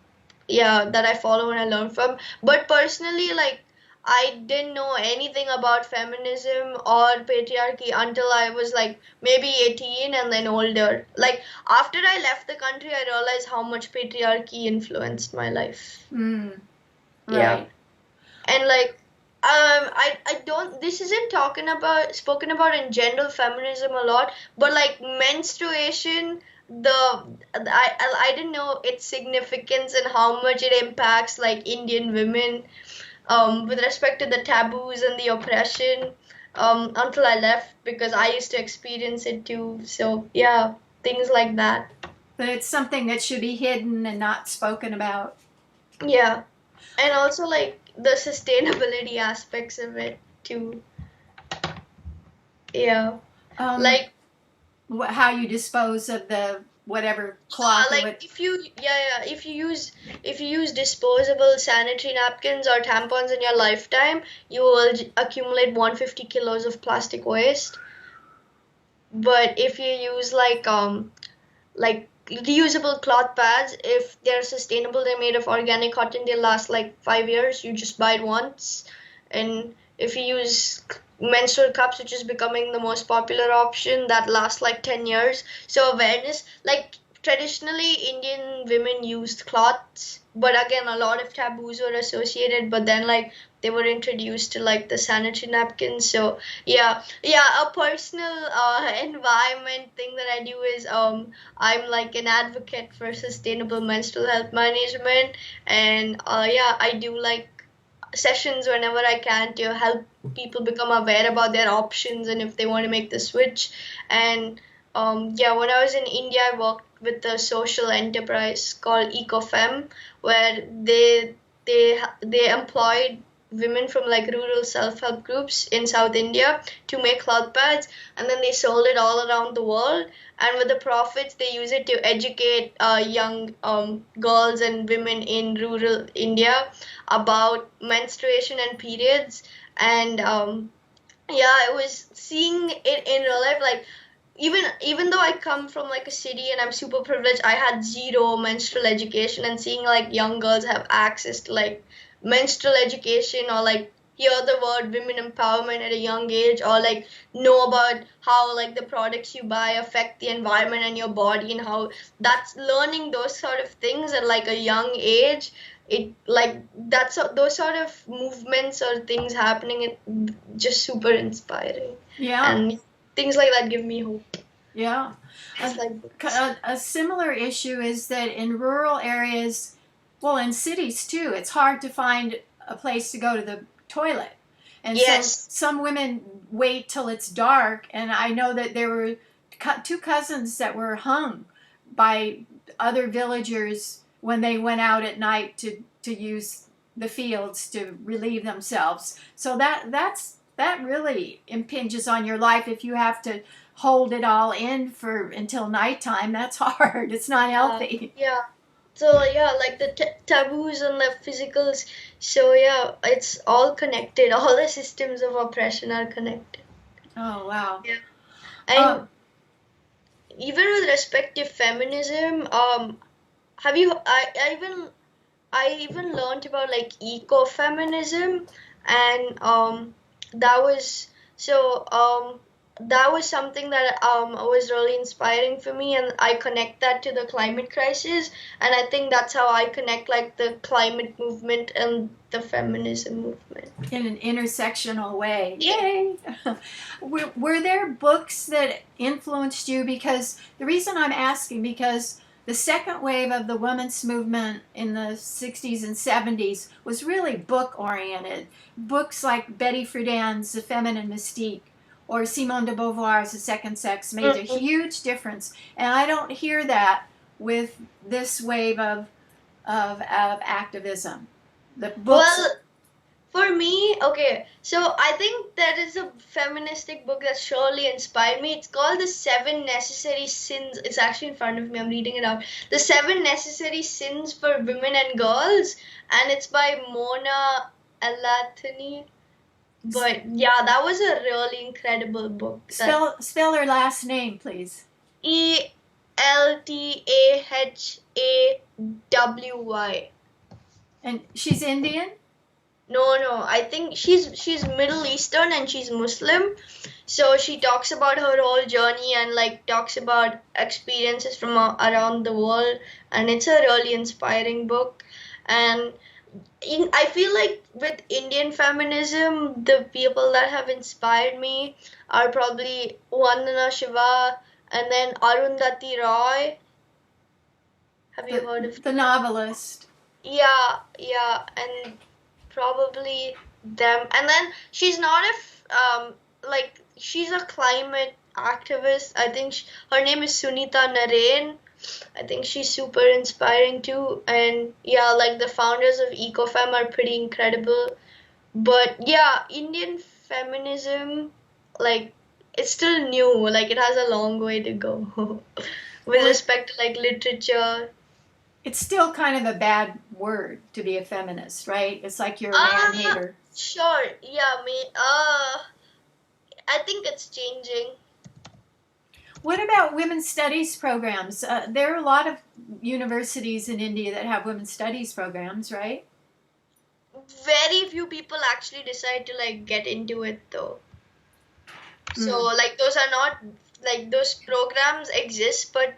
yeah, that I follow and I learn from. But personally, like I didn't know anything about feminism or patriarchy until I was like maybe 18 and then older. Like after I left the country, I realized how much patriarchy influenced my life. Mm, Yeah. right. And like I don't, this isn't spoken about in general feminism a lot, but like menstruation, I didn't know its significance and how much it impacts like Indian women with respect to the taboos and the oppression until I left, because I used to experience it too. So yeah, things like that. But it's something that should be hidden and not spoken about. Yeah. And also like the sustainability aspects of it too. Yeah. Um, Like how you dispose of the whatever cloth or like what. if you if you use disposable sanitary napkins or tampons in your lifetime, you will accumulate 150 kilos of plastic waste. But if you use like reusable cloth pads, if they're sustainable, they're made of organic cotton, they last like 5 years. You just buy it once. And if you use menstrual cups, which is becoming the most popular option, that lasts like 10 years. So awareness, like traditionally Indian women used cloths, but again a lot of taboos were associated, but then like they were introduced to like the sanitary napkins. So yeah, a personal environment thing that I do is I'm like an advocate for sustainable menstrual health management, and yeah, I do like sessions whenever I can to help people become aware about their options and if they want to make the switch. And yeah, when I was in India, I worked with a social enterprise called EcoFem, where they employed women from like rural self-help groups in South India to make cloth pads, and then they sold it all around the world. And with the profits, they use it to educate young girls and women in rural India about menstruation and periods. And yeah, I was seeing it in real life. Like even though I come from like a city and I'm super privileged, I had zero menstrual education, and seeing like young girls have access to like menstrual education, or like hear the word women empowerment at a young age, or like know about how like the products you buy affect the environment and your body, and how that's learning those sort of things at like a young age. It like that's those sort of movements or things happening, it just super inspiring. Yeah, And things like that give me hope. yeah. It's like books. A similar issue is that in rural areas, well, in cities too, it's hard to find a place to go to the toilet. And so Yes. some women wait till it's dark. And I know that there were two cousins that were hung by other villagers when they went out at night to use the fields to relieve themselves. So that really impinges on your life if you have to hold it all in for until nighttime. That's hard. It's not healthy. Yeah. So yeah, like the taboos and the physicals. So yeah, it's all connected. All the systems of oppression are connected. Oh wow. Yeah. Um, And even with respect to feminism, have you? I even learned about like ecofeminism, and that was so that was something that was really inspiring for me, and I connect that to the climate crisis, and I think that's how I connect like the climate movement and the feminism movement. in an intersectional way. Yeah. Yay! Were there books that influenced you? Because the reason I'm asking, because the second wave of the women's movement in the 60s and 70s was really book oriented. Books like Betty Friedan's The Feminine Mystique or Simone de Beauvoir's The Second Sex made a Mhm. huge difference. And I don't hear that with this wave of activism. The books. Well, for me, okay, so I think there is a feministic book that surely inspired me. It's called The Seven Necessary Sins. It's actually in front of me. I'm reading it out. The Seven Necessary Sins for Women and Girls, and it's by Mona Elathany. But yeah, that was a really incredible book. That Spell her last name, please. Eltahaway. And she's Indian? No. I think she's Middle Eastern and she's Muslim. So she talks about her whole journey and like talks about experiences from around the world, and it's a really inspiring book. And I feel like with Indian feminism, the people that have inspired me are probably Vandana Shiva and then Arundhati Roy. Have you heard of? The novelist? Yeah, and probably them. And then she's not like she's a climate activist. I think her name is Sunita Narain. I think she's super inspiring too. And yeah, like the founders of EcoFem are pretty incredible. But yeah, Indian feminism, like it's still new. Like it has a long way to go with respect to like literature. It's still kind of a bad word to be a feminist, right? It's like you're a man hater. Sure. Yeah, I think it's changing. What about women's studies programs? There are a lot of universities in India that have women's studies programs, right? Very few people actually decide to like get into it though. So like those are not like those programs exist, but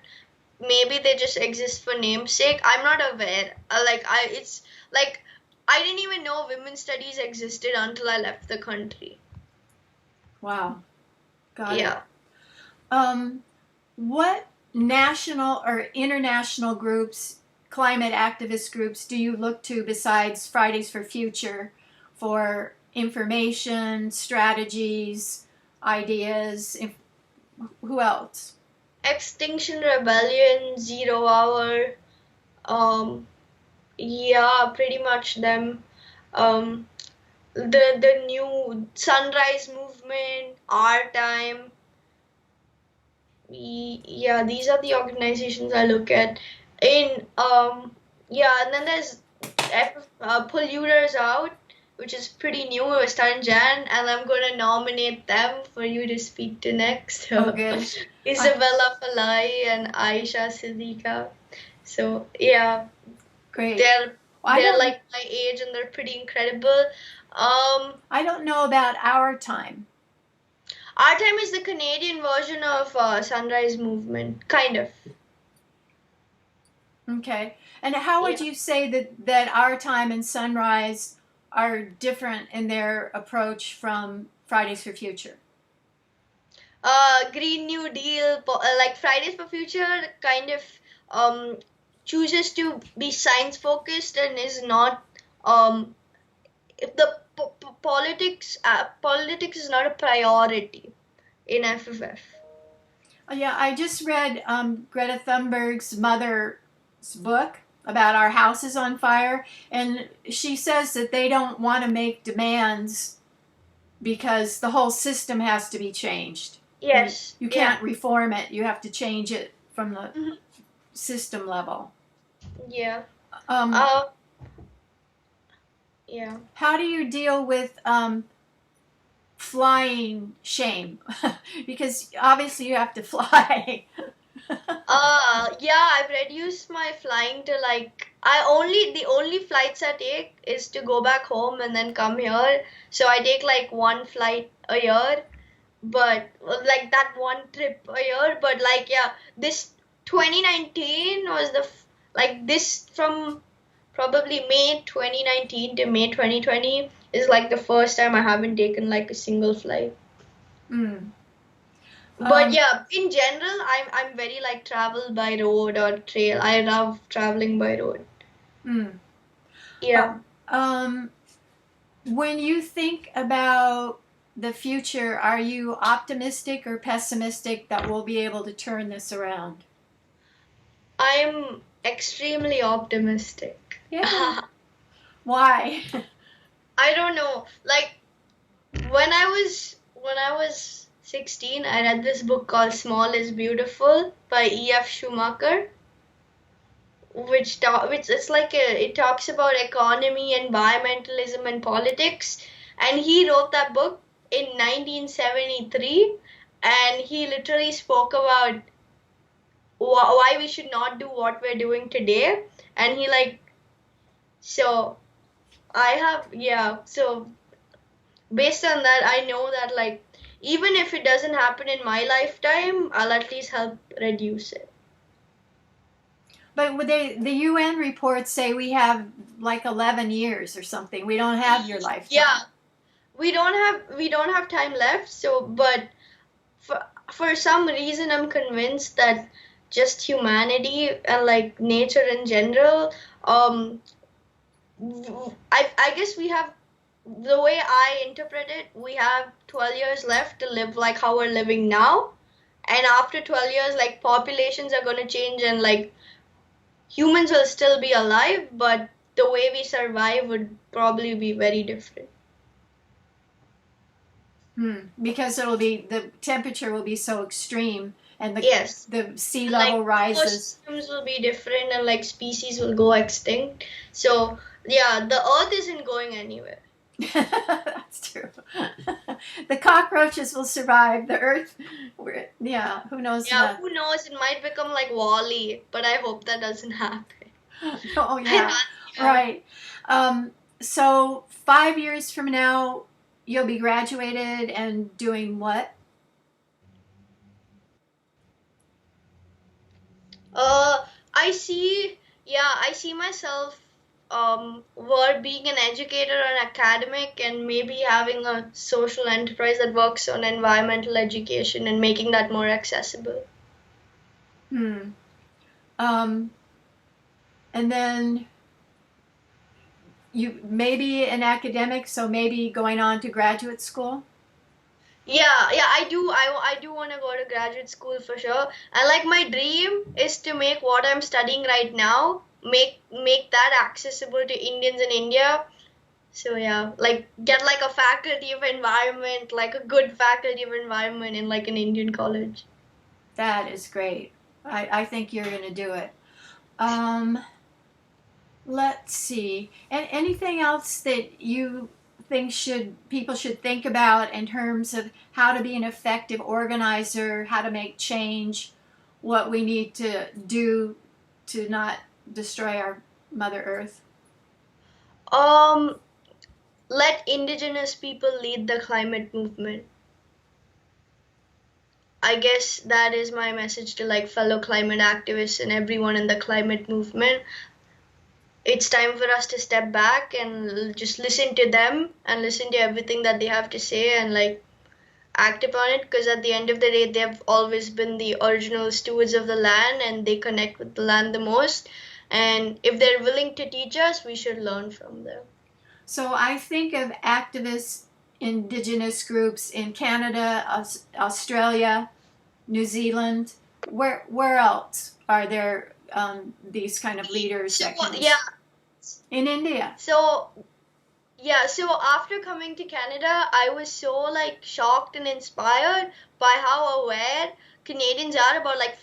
maybe they just exist for namesake. I'm not aware. It's like I didn't even know women's studies existed until I left the country. Wow. Got Yeah. it. What national or international groups, climate activist groups, do you look to besides Fridays for Future for information, strategies, ideas? Who else? Extinction Rebellion, Zero Hour, yeah, pretty much them. The new Sunrise Movement, Our Time. Yeah, these are the organizations I look at. Yeah, and then there's Polluters Out, which is pretty new. It started in Jan, and I'm gonna nominate them for you to speak to next. Oh, good. Isabella Falai and Aisha Siddiqa. So yeah, great. They're like my age and they're pretty incredible. I don't know about Our Time. Our Time is the Canadian version of Sunrise Movement, kind of. Okay. And how would you say that Our Time and Sunrise are different in their approach from Fridays for Future? Green New Deal, like Fridays for Future, kind of chooses to be science focused and is not if the politics is not a priority in FFF. Yeah, I just read Greta Thunberg's mother's book about our house is on fire, and she says that they don't want to make demands because the whole system has to be changed. Yes. You can't reform it. You have to change it from the system level. Yeah. Yeah. How do you deal with flying shame? Because obviously you have to fly. Yeah, I've reduced my flying to like the only flights I take is to go back home and then come here. So I take like one flight a year, but like that one trip a year. But like yeah, this 2019 was this from probably May 2019 to May 2020 is like the first time I haven't taken like a single flight. But yeah, in general, I'm very like travel by road or trail. I love traveling by road. Yeah. When you think about the future, are you optimistic or pessimistic that we'll be able to turn this around? I'm extremely optimistic. Yeah. Why? I don't know. Like when I was 16, I read this book called Small is Beautiful by E.F. Schumacher, which it's like it talks about economy, environmentalism, and politics. And he wrote that book in 1973, and he literally spoke about why we should not do what we're doing today. And he like so So based on that, I know that like even if it doesn't happen in my lifetime, I'll at least help reduce it. But would the UN reports say we have like 11 years or something. We don't have your lifetime. Yeah, we don't have time left. So, but for some reason, I'm convinced that just humanity and like nature in general, I guess we have, the way I interpret it, we have 12 years left to live like how we're living now. And after 12 years, like populations are going to change and like humans will still be alive, but the way we survive would probably be very different. Because the temperature will be so extreme and Yes. the sea level Like rises. ecosystems will be different and like species will go extinct. So yeah, the earth isn't going anywhere. That's true. The cockroaches will survive. The earth, yeah, who knows? Yeah, who knows? It might become like Wall-E, but I hope that doesn't happen. Oh yeah, right. So 5 years from now, you'll be graduated and doing what? I see myself being an educator and academic and maybe having a social enterprise that works on environmental education and making that more accessible. And then you maybe an academic, so maybe going on to graduate school. Yeah, I do. I do want to go to graduate school for sure. And like my dream is to make what I'm studying right now, make that accessible to Indians in India. So yeah, like get like a faculty of environment, like a good faculty of environment in like an Indian college. That is great. I think you're going to do it. Let's see. And anything else that you think people should think about in terms of how to be an effective organizer, how to make change, what we need to do to not destroy our Mother Earth? Let Indigenous people lead the climate movement. I guess that is my message to like fellow climate activists and everyone in the climate movement. It's time for us to step back and just listen to them and listen to everything that they have to say and like act upon it, because at the end of the day they've always been the original stewards of the land and they connect with the land the most, and if they're willing to teach us, we should learn from them. So I think of activists, Indigenous groups in Canada, Australia, New Zealand. Where else are there these kind of leaders that can in India? So after coming to Canada, I was so like shocked and inspired by how aware Canadians are about like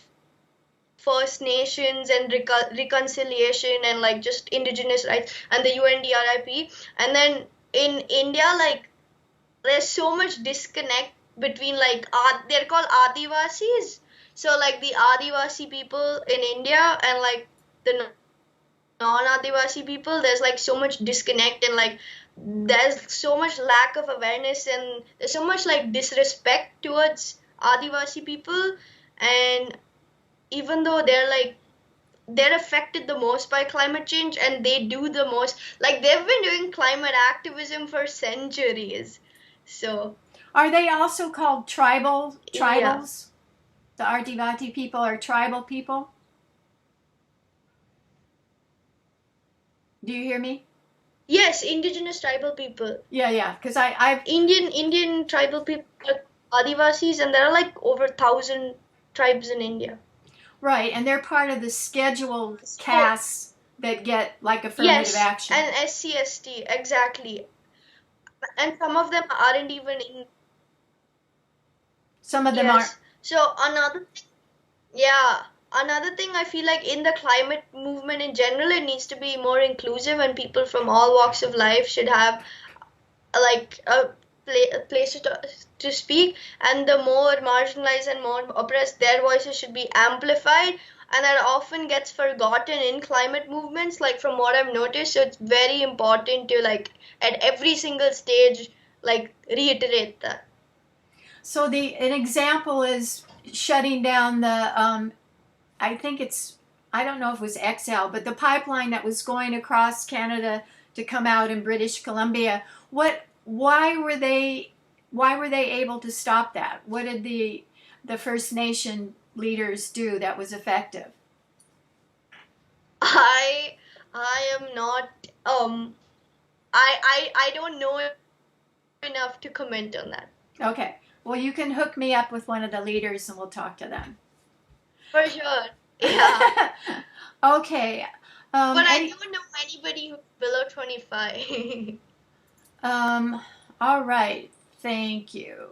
First Nations and reconciliation and like just Indigenous rights and the UNDRIP. And then in India, like there's so much disconnect between like they're called Adivasis. So like the Adivasi people in India and like the non-Adivasi people, there's like so much disconnect and like there's so much lack of awareness and there's so much like disrespect towards Adivasi people. And even though they're affected the most by climate change and they do the most, like they've been doing climate activism for centuries. So are they also called tribals? Yeah. The Adivasi people are tribal people? Do you hear me? Yes, Indigenous tribal people. Yeah, because I've Indian tribal people are Adivasis, and there are like over 1,000 tribes in India. Right, and they're part of the scheduled castes that get like affirmative action. And SC/ST, exactly. And some of them aren't even in. Some of them aren't. So another thing I feel like in the climate movement in general, it needs to be more inclusive and people from all walks of life should have like a place to speak, and the more marginalized and more oppressed, their voices should be amplified and that often gets forgotten in climate movements, like from what I've noticed. So it's very important to, like, at every single stage, like, reiterate that. So an example is shutting down the I think I don't know if it was XL, but the pipeline that was going across Canada to come out in British Columbia. Why were they able to stop that? What did the First Nation leaders do that was effective? I I am not I don't know enough to comment on that. Okay. Well, you can hook me up with one of the leaders and we'll talk to them. For sure. Yeah. Okay. But I don't know anybody who's below 25. All right. Thank you.